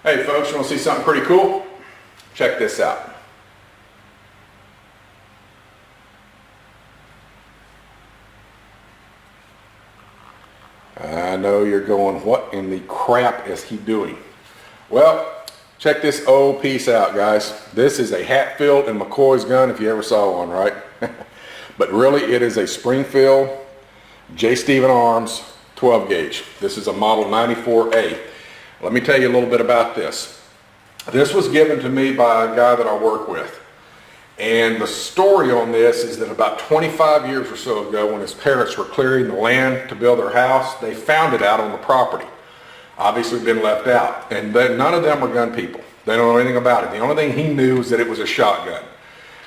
Hey folks, you want to see something pretty cool? Check this out. I know you're going, what in the crap is he doing? Well, check this old piece out, guys. This is a Hatfield and McCoy's gun, if you ever saw one, right? But really, it is a Springfield J. Stephen Arms 12 gauge. This is a model 94A. Let me tell you a little bit about this. This was given to me by a guy that I work with. And the story on this is that about 25 years or so ago, when his parents were clearing the land to build their house, they found it out on the property. Obviously been left out. And none of them are gun people. They don't know anything about it. The only thing he knew is that it was a shotgun.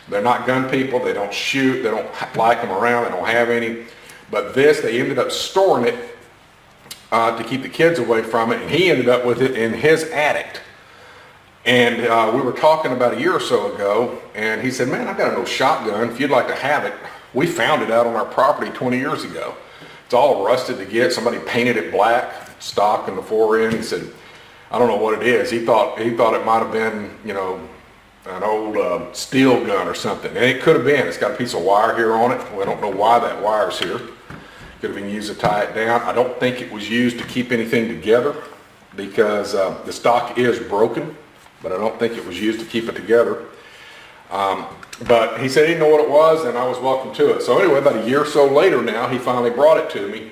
They're not gun people. They don't shoot. They don't like them around. They don't have any. But this, they ended up storing it to keep the kids away from it. And he ended up with it in his attic. And we were talking about a year or so ago, and he said, man, I got an old shotgun. If you'd like to have it, we found it out on our property 20 years ago. It's all rusted to get. Somebody painted it black, stock in the fore end. He said, I don't know what it is. He thought it might have been, you know, an old steel gun or something. And it could have been. It's got a piece of wire here on it. We don't know why that wire's here. Could have been used to tie it down. I don't think it was used to keep anything together because the stock is broken, but I don't think it was used to keep it together. But he said he didn't know what it was, and I was welcome to it. So anyway, about a year or so later now, he finally brought it to me,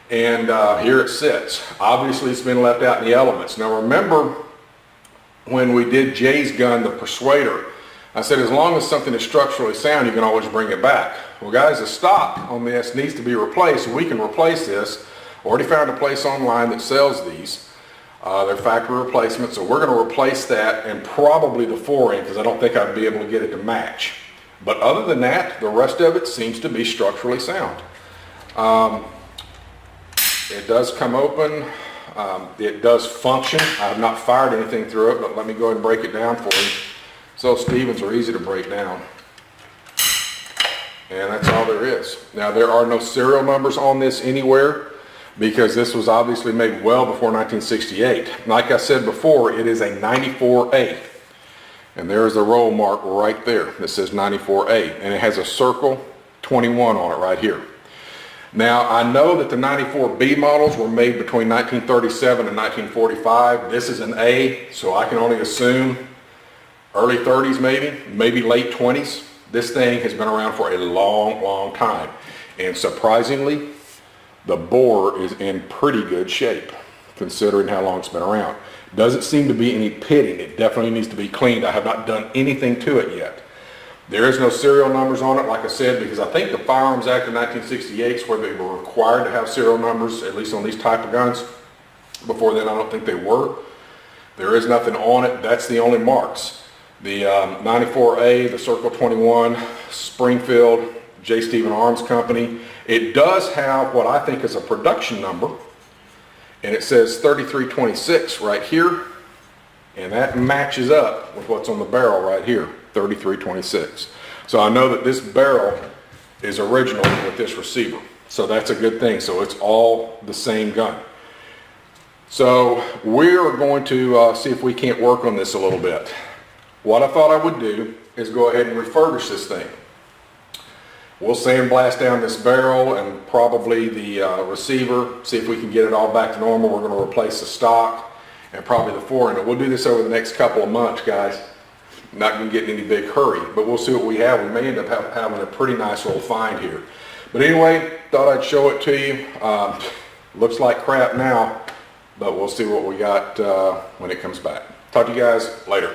and here it sits. Obviously, it's been left out in the elements. Now remember when we did Jay's gun, the Persuader, I said as long as something is structurally sound, you can always bring it back. Well guys, the stock on this needs to be replaced. We can replace this. Already found a place online that sells these. They're factory replacements, so we're going to replace that and probably the fore end because I don't think I'd be able to get it to match. But other than that, the rest of it seems to be structurally sound. It does come open. It does function. I have not fired anything through it, but let me go ahead and break it down for you. So Stevens are easy to break down. And that's all there is. Now there are no serial numbers on this anywhere, because this was obviously made well before 1968. Like I said before, it is a 94A. And there is the roll mark right there that says 94A. And it has a circle 21 on it right here. Now, I know that the 94B models were made between 1937 and 1945. This is an A, so I can only assume early 30s maybe late 20s. This thing has been around for a long, long time. And surprisingly, the bore is in pretty good shape, considering how long it's been around. Doesn't seem to be any pitting. It definitely needs to be cleaned. I have not done anything to it yet. There is no serial numbers on it, like I said, because I think the Firearms Act of 1968 is where they were required to have serial numbers, at least on these type of guns. Before then, I don't think they were. There is nothing on it. That's the only marks. The 94A, the Circle 21, Springfield, J. Stephen Arms Company. It does have what I think is a production number, and it says 3326 right here, and that matches up with what's on the barrel right here, 3326. So I know that this barrel is original with this receiver, so that's a good thing. So it's all the same gun. So we're going to see if we can't work on this a little bit. What I thought I would do is go ahead and refurbish this thing. We'll sandblast down this barrel and probably the receiver, see if we can get it all back to normal. We're going to replace the stock and probably the fore end. We'll do this over the next couple of months, guys. Not going to get in any big hurry, but we'll see what we have. We may end up having a pretty nice little find here. But anyway, thought I'd show it to you. Looks like crap now, but we'll see what we got when it comes back. Talk to you guys later.